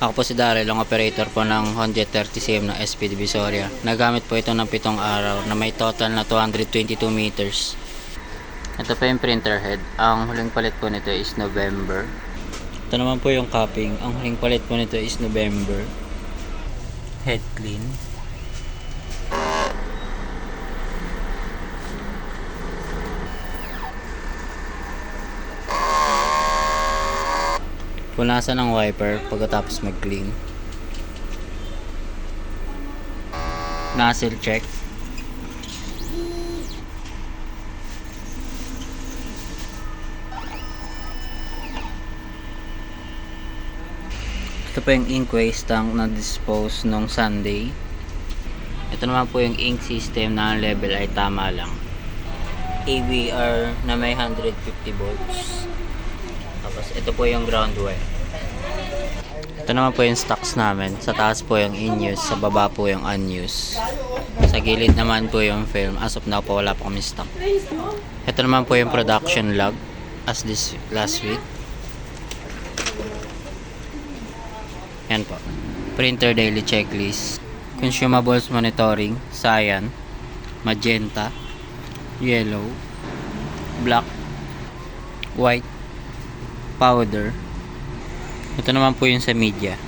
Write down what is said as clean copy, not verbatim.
Ako po si Daryl, ang operator po ng Honda 30cm ng SP Divisoria. Nagamit po ito ng 7 araw na may total na 222 meters. Ito po yung printer head. Ang huling palit po nito is November. Ito naman po yung capping. Ang huling palit po nito is November. Head clean. Punasan ng wiper pagkatapos mag-clean. Nozzle check. Ito po yung ink waste tank na dispose nung Sunday. Ito naman po yung ink system na ang level ay tama lang. AVR na may 150 volts. Tapos ito po yung ground wire. Ito naman po yung stocks namin. Sa taas po yung in-use, sa baba po yung unused. Sa gilid naman po yung film. As of now po wala po kami stock. Ito naman po yung production log as this last week. Yan po. Printer daily checklist. Consumables monitoring. Cyan. Magenta. Yellow. Black. White. Powder. Ito naman po yung sa media.